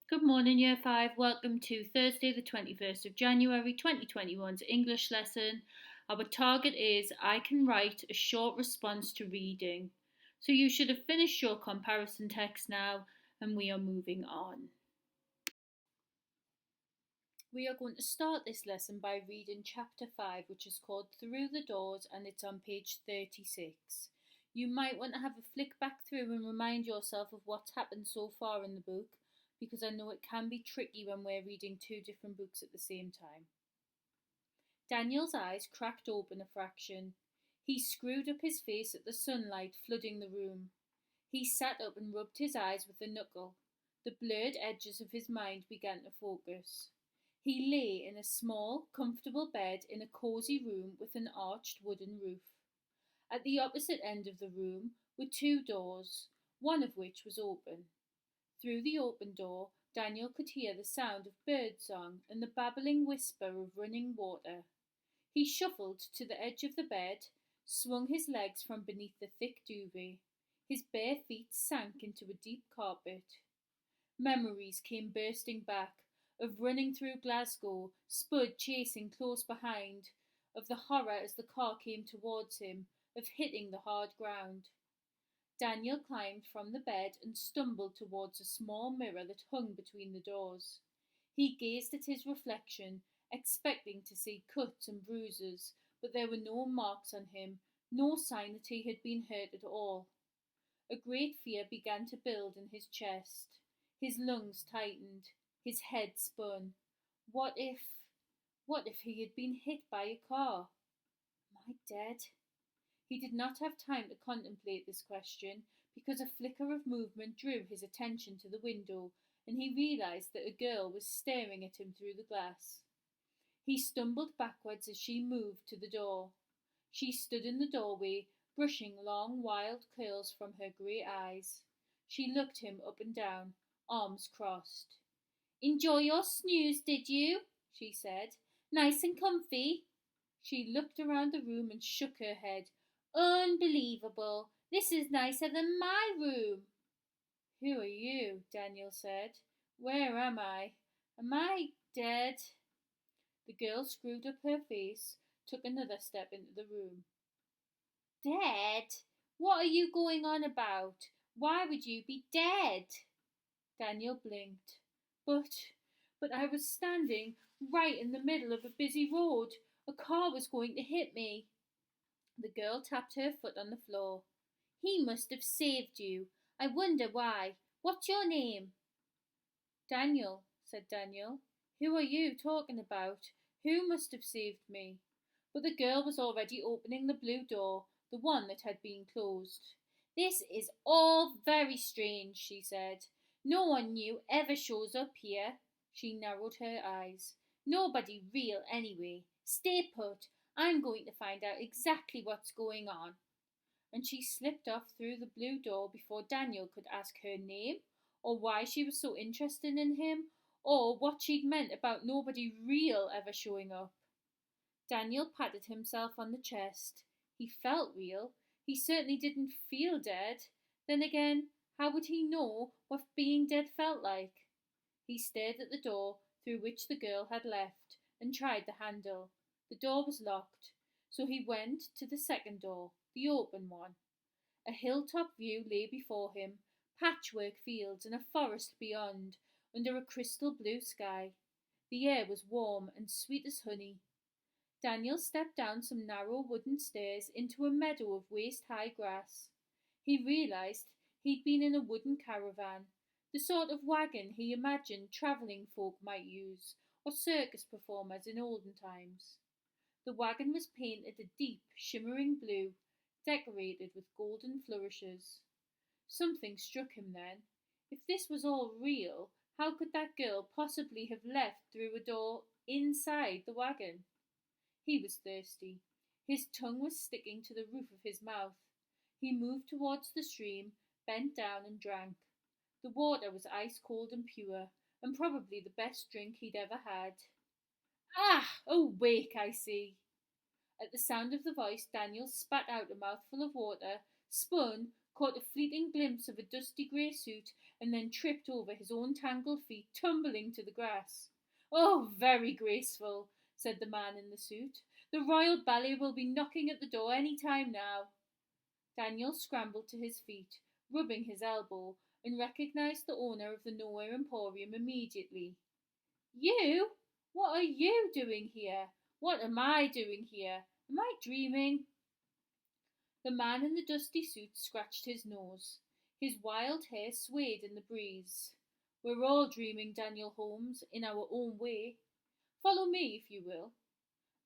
Good morning, Year 5. Welcome to Thursday, the 21st of January 2021's English lesson. Our target is I can write a short response to reading. So you should have finished your comparison text now, and we are moving on. We are going to start this lesson by reading chapter 5, which is called Through the Doors, and it's on page 36. You might want to have a flick back through and remind yourself of what's happened so far in the book, because I know it can be tricky when we're reading two different books at the same time. Daniel's eyes cracked open a fraction. He screwed up his face at the sunlight flooding the room. He sat up and rubbed his eyes with a knuckle. The blurred edges of his mind began to focus. He lay in a small, comfortable bed in a cosy room with an arched wooden roof. At the opposite end of the room were two doors, one of which was open. Through the open door, Daniel could hear the sound of birdsong and the babbling whisper of running water. He shuffled to the edge of the bed, swung his legs from beneath the thick duvet. His bare feet sank into a deep carpet. Memories came bursting back, of running through Glasgow, Spud chasing close behind, of the horror as the car came towards him, of hitting the hard ground. Daniel climbed from the bed and stumbled towards a small mirror that hung between the doors. He gazed at his reflection, expecting to see cuts and bruises, but there were no marks on him, no sign that he had been hurt at all. A great fear began to build in his chest. His lungs tightened. His head spun. What if he had been hit by a car? Am I dead? He did not have time to contemplate this question, because a flicker of movement drew his attention to the window, and he realized that a girl was staring at him through the glass. He stumbled backwards as she moved to the door. She stood in the doorway, brushing long wild curls from her grey eyes. She looked him up and down, arms crossed. "Enjoy your snooze, did you?" she said. "Nice and comfy?" She looked around the room and shook her head. "Unbelievable! This is nicer than my room." "Who are you?" Daniel said. "Where am I? Am I dead?" The girl screwed up her face, took another step into the room. "Dead? What are you going on about? Why would you be dead?" Daniel blinked. But I was standing right in the middle of a busy road. A car was going to hit me." The girl tapped her foot on the floor. "He must have saved you. I wonder why. What's your name?" "Daniel," said Daniel. "Who are you talking about? Who must have saved me?" But the girl was already opening the blue door, the one that had been closed. "This is all very strange," she said. "No one new ever shows up here." She narrowed her eyes. "Nobody real, anyway. Stay put. I'm going to find out exactly what's going on." And she slipped off through the blue door before Daniel could ask her name, or why she was so interested in him, or what she'd meant about nobody real ever showing up. Daniel patted himself on the chest. He felt real. He certainly didn't feel dead. Then again, how would he know what being dead felt like? He stared at the door through which the girl had left and tried the handle. The door was locked, so he went to the second door, the open one. A hilltop view lay before him, patchwork fields and a forest beyond, under a crystal blue sky. The air was warm and sweet as honey. Daniel stepped down some narrow wooden stairs into a meadow of waist-high grass. He realized he'd been in a wooden caravan, the sort of wagon he imagined travelling folk might use, or circus performers in olden times. The wagon was painted a deep, shimmering blue, decorated with golden flourishes. Something struck him then. If this was all real, how could that girl possibly have left through a door inside the wagon? He was thirsty. His tongue was sticking to the roof of his mouth. He moved towards the stream, bent down and drank. The water was ice-cold and pure, and probably the best drink he'd ever had. "Ah! Awake, I see." At the sound of the voice, Daniel spat out a mouthful of water, spun, caught a fleeting glimpse of a dusty grey suit, and then tripped over his own tangled feet, tumbling to the grass. "Oh, very graceful," said the man in the suit. "The royal ballet will be knocking at the door any time now." Daniel scrambled to his feet, rubbing his elbow, and recognized the owner of the Nowhere Emporium immediately. "You? What are you doing here? What am I doing here? Am I dreaming?" The man in the dusty suit scratched his nose. His wild hair swayed in the breeze. "We're all dreaming, Daniel Holmes, in our own way. Follow me, if you will."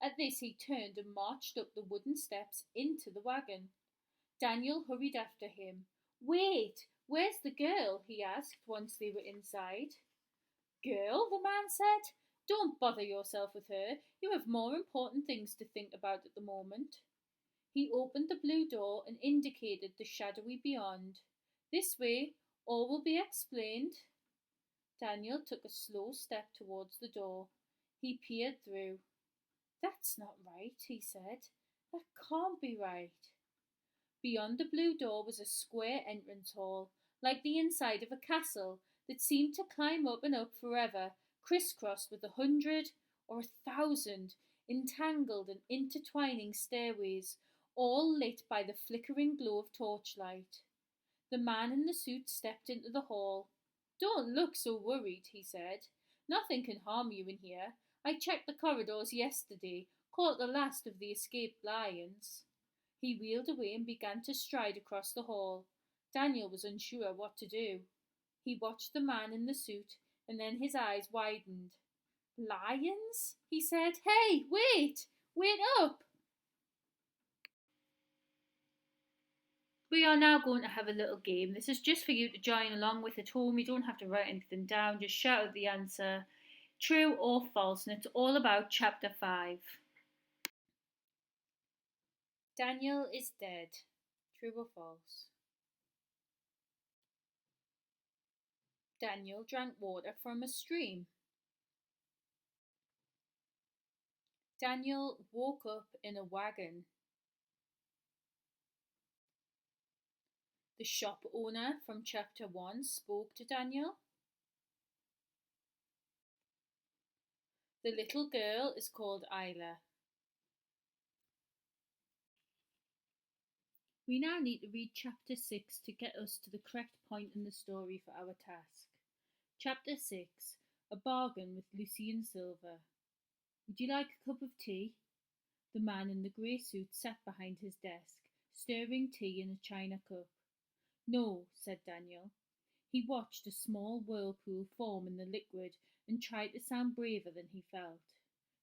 At this he turned and marched up the wooden steps into the wagon. Daniel hurried after him. "Wait, where's the girl?" he asked once they were inside. "Girl?" the man said. "Don't bother yourself with her. You have more important things to think about at the moment." He opened the blue door and indicated the shadowy beyond. "This way, all will be explained." Daniel took a slow step towards the door. He peered through. "That's not right," he said. "That can't be right." Beyond the blue door was a square entrance hall, like the inside of a castle, that seemed to climb up and up forever, crisscrossed with 100 or 1,000 entangled and intertwining stairways, all lit by the flickering glow of torchlight. The man in the suit stepped into the hall. "Don't look so worried," he said. "Nothing can harm you in here. I checked the corridors yesterday, caught the last of the escaped lions." He wheeled away and began to stride across the hall. Daniel was unsure what to do. He watched the man in the suit, and then his eyes widened. "Lions?" he said. "Hey, wait! Wait up!" We are now going to have a little game. This is just for you to join along with at home. You don't have to write anything down, just shout out the answer, true or false, and it's all about chapter 5. Daniel is dead. True or false? Daniel drank water from a stream. Daniel woke up in a wagon. The shop owner from chapter 1 spoke to Daniel. The little girl is called Isla. We now need to read chapter 6 to get us to the correct point in the story for our task. Chapter 6, A Bargain with Lucien Silver. "Would you like a cup of tea?" The man in the grey suit sat behind his desk, stirring tea in a china cup. "No," said Daniel. He watched a small whirlpool form in the liquid and tried to sound braver than he felt.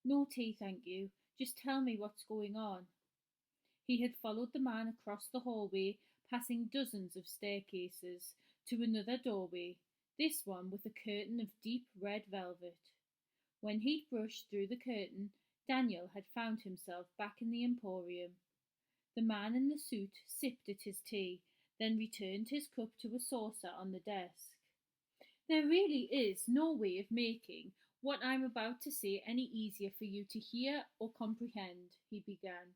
"No tea, thank you. Just tell me what's going on." He had followed the man across the hallway, passing dozens of staircases, to another doorway, this one with a curtain of deep red velvet. When he'd brushed through the curtain, Daniel had found himself back in the Emporium. The man in the suit sipped at his tea, then returned his cup to a saucer on the desk. "There really is no way of making what I'm about to say any easier for you to hear or comprehend," he began.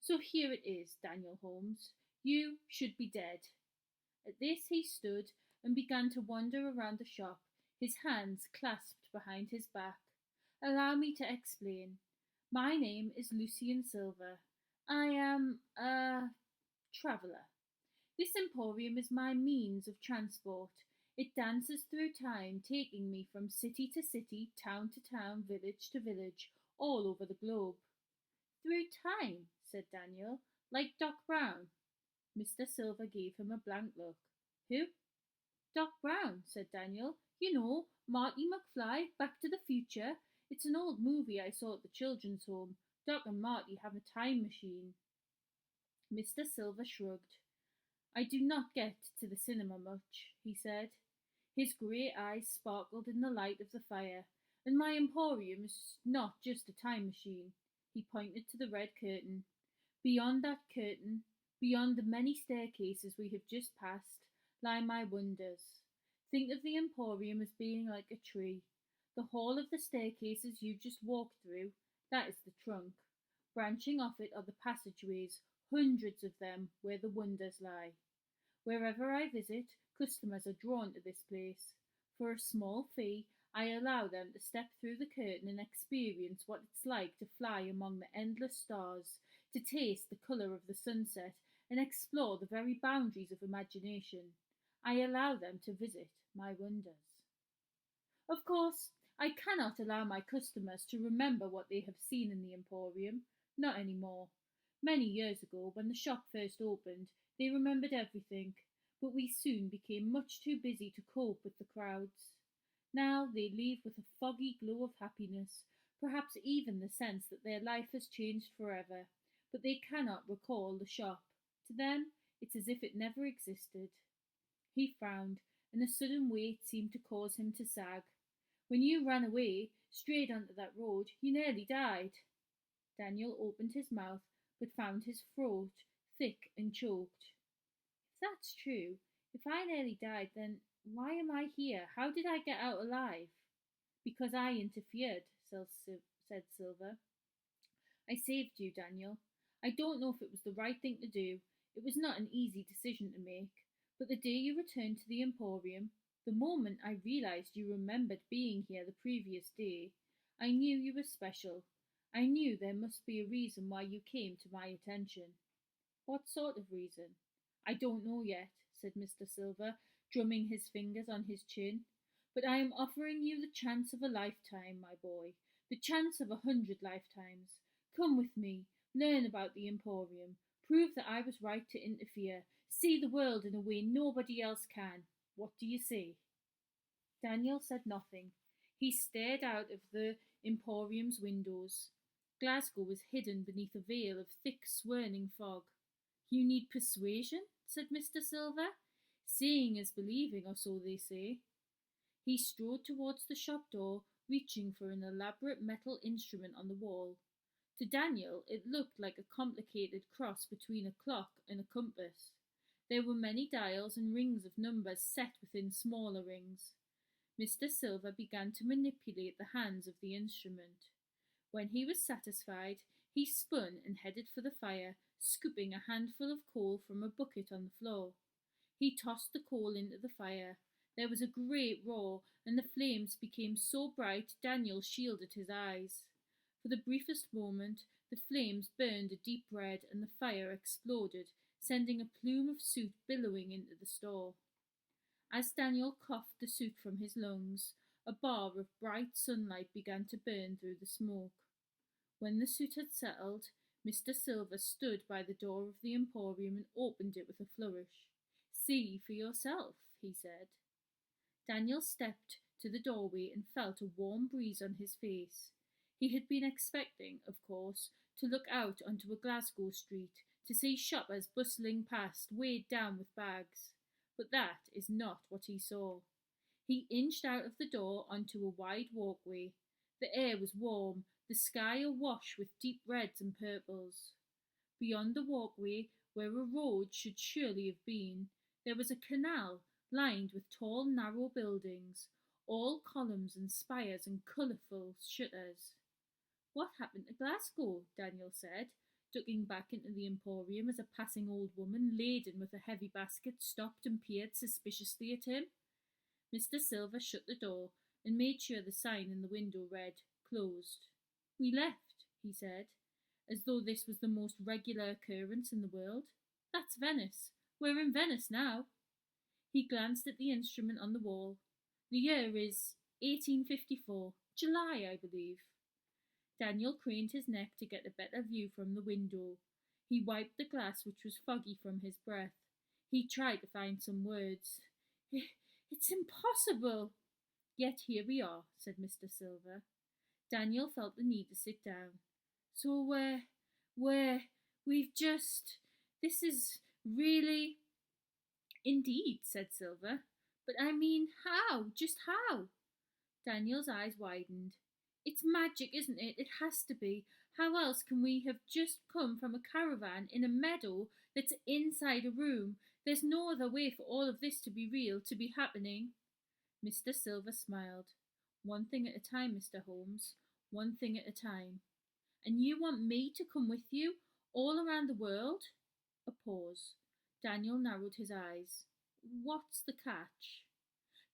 "So here it is, Daniel Holmes. You should be dead." At this he stood and began to wander around the shop, his hands clasped behind his back. "Allow me to explain. My name is Lucien Silver. I am a traveller. This emporium is my means of transport. It dances through time, taking me from city to city, town to town, village to village, all over the globe." "Through time?" said Daniel. "Like Doc Brown?" Mr. Silver gave him a blank look. "Who?" "Doc Brown," said Daniel. "You know, Marty McFly, Back to the Future. It's an old movie I saw at the children's home. Doc and Marty have a time machine." Mr. Silver shrugged. "I do not get to the cinema much," he said. His grey eyes sparkled in the light of the fire. "And my emporium is not just a time machine." He pointed to the red curtain. "Beyond that curtain, beyond the many staircases we have just passed, lie my wonders. Think of the emporium as being like a tree. The hall of the staircases you just walked through, that is the trunk. Branching off it are the passageways, hundreds of them, where the wonders lie. Wherever I visit, customers are drawn to this place. For a small fee, I allow them to step through the curtain and experience what it's like to fly among the endless stars, to taste the colour of the sunset, and explore the very boundaries of imagination. I allow them to visit my wonders. Of course, I cannot allow my customers to remember what they have seen in the Emporium. Not any more. Many years ago, when the shop first opened, they remembered everything, but we soon became much too busy to cope with the crowds. Now they leave with a foggy glow of happiness, perhaps even the sense that their life has changed forever, but they cannot recall the shop. To them, it's as if it never existed. He frowned, and a sudden weight seemed to cause him to sag. When you ran away, straight onto that road, you nearly died. Daniel opened his mouth, but found his throat thick and choked. If that's true, if I nearly died, then why am I here? How did I get out alive? Because I interfered, said Silver. I saved you, Daniel. I don't know if it was the right thing to do. It was not an easy decision to make. But the day you returned to the Emporium, the moment I realized you remembered being here the previous day, I knew you were special. I knew there must be a reason why you came to my attention. What sort of reason? I don't know yet, said Mr. Silver, drumming his fingers on his chin. But I am offering you the chance of a lifetime, my boy, the chance of 100 lifetimes. Come with me, learn about the Emporium, prove that I was right to interfere, see the world in a way nobody else can. What do you say? Daniel said nothing. He stared out of the Emporium's windows. Glasgow was hidden beneath a veil of thick, swirling fog. You need persuasion, said Mr. Silver. Seeing is believing, or so they say. He strode towards the shop door, reaching for an elaborate metal instrument on the wall. To Daniel, it looked like a complicated cross between a clock and a compass. There were many dials and rings of numbers set within smaller rings. Mr. Silver began to manipulate the hands of the instrument. When he was satisfied, he spun and headed for the fire, scooping a handful of coal from a bucket on the floor. He tossed the coal into the fire. There was a great roar, and the flames became so bright Daniel shielded his eyes. For the briefest moment, the flames burned a deep red, and the fire exploded, sending a plume of soot billowing into the store. As Daniel coughed the soot from his lungs, a bar of bright sunlight began to burn through the smoke. When the soot had settled, Mr. Silver stood by the door of the Emporium and opened it with a flourish. See for yourself, he said. Daniel stepped to the doorway and felt a warm breeze on his face. He had been expecting, of course, to look out onto a Glasgow street, to see shoppers bustling past, weighed down with bags. But that is not what he saw. He inched out of the door onto a wide walkway. The air was warm, the sky awash with deep reds and purples. Beyond the walkway, where a road should surely have been, there was a canal lined with tall, narrow buildings, all columns and spires and colourful shutters. What happened to Glasgow? Daniel said, ducking back into the Emporium as a passing old woman, laden with a heavy basket, stopped and peered suspiciously at him. Mr. Silver shut the door and made sure the sign in the window read, "Closed." We left, he said, as though this was the most regular occurrence in the world. That's Venice. We're in Venice now. He glanced at the instrument on the wall. The year is 1854, July, I believe. Daniel craned his neck to get a better view from the window. He wiped the glass, which was foggy from his breath. He tried to find some words. It's impossible. Yet here we are, said Mr. Silver. Daniel felt the need to sit down. So we've just, this is really... Indeed, said Silver. But I mean, how? Just how? Daniel's eyes widened. It's magic, isn't it? It has to be. How else can we have just come from a caravan in a meadow that's inside a room? There's no other way for all of this to be real, to be happening. Mr. Silver smiled. One thing at a time, Mr. Holmes. One thing at a time. And you want me to come with you, all around the world? A pause. Daniel narrowed his eyes. What's the catch?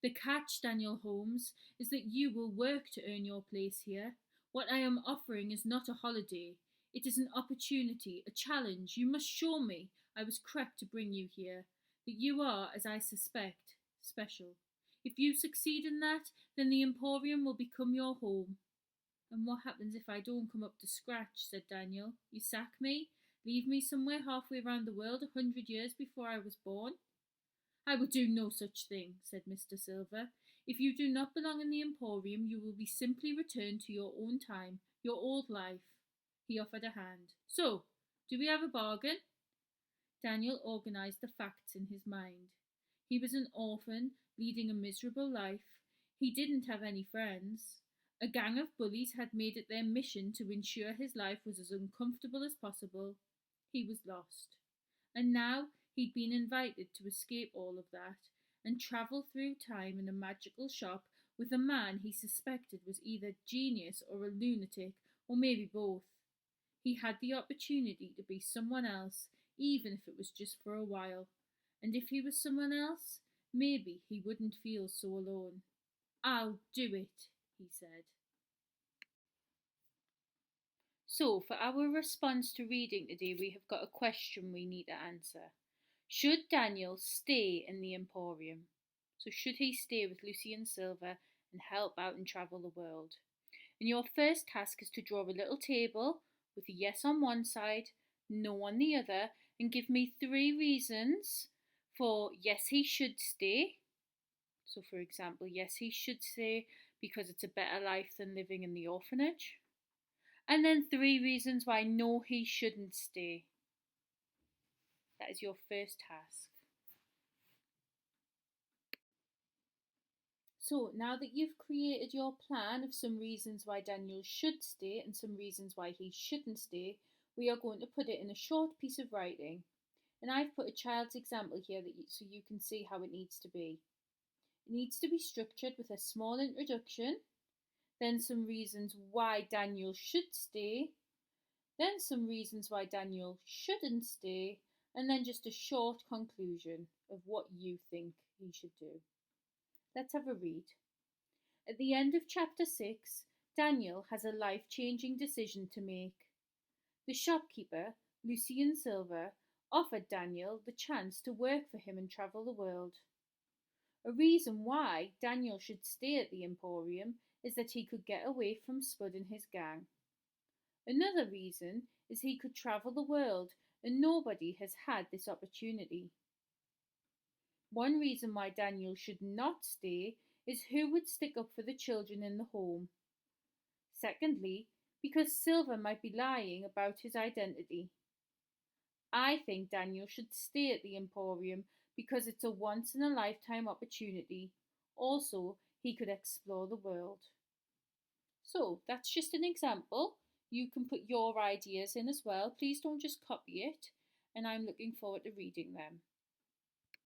The catch, Daniel Holmes, is that you will work to earn your place here. What I am offering is not a holiday. It is an opportunity, a challenge. You must show me I was correct to bring you here, that you are, as I suspect, special. If you succeed in that, then the Emporium will become your home. And what happens if I don't come up to scratch? Said Daniel. You sack me? Leave me somewhere halfway round the world 100 years before I was born? I would do no such thing, said Mr. Silver. If you do not belong in the Emporium, you will be simply returned to your own time, your old life. He offered a hand. So, do we have a bargain? Daniel organized the facts in his mind. He was an orphan, leading a miserable life. He didn't have any friends. A gang of bullies had made it their mission to ensure his life was as uncomfortable as possible. He was lost. And now he'd been invited to escape all of that and travel through time in a magical shop with a man he suspected was either genius or a lunatic, or maybe both. He had the opportunity to be someone else, even if it was just for a while. And if he was someone else, maybe he wouldn't feel so alone. I'll do it, he said. So, for our response to reading today, we have got a question we need to answer. Should Daniel stay in the Emporium? So, should he stay with Lucien Silver and help out and travel the world? And your first task is to draw a little table with a yes on one side, no on the other, and give me 3 reasons for yes, he should stay. So, for example, yes, he should stay because it's a better life than living in the orphanage. And then 3 reasons why no, he shouldn't stay. That is your first task. So now that you've created your plan of some reasons why Daniel should stay and some reasons why he shouldn't stay, we are going to put it in a short piece of writing. And I've put a child's example here so you can see how it needs to be. It needs to be structured with a small introduction, then some reasons why Daniel should stay, then some reasons why Daniel shouldn't stay, and then just a short conclusion of what you think he should do. Let's have a read. At the end of chapter 6, Daniel has a life-changing decision to make. The shopkeeper, Lucien Silver, offered Daniel the chance to work for him and travel the world. A reason why Daniel should stay at the Emporium is that he could get away from Spud and his gang. Another reason is he could travel the world, and nobody has had this opportunity. One reason why Daniel should not stay is who would stick up for the children in the home. Secondly, because Silver might be lying about his identity. I think Daniel should stay at the Emporium because it's a once-in-a-lifetime opportunity. Also, he could explore the world. So, that's just an example. You can put your ideas in as well. Please don't just copy it, and I'm looking forward to reading them.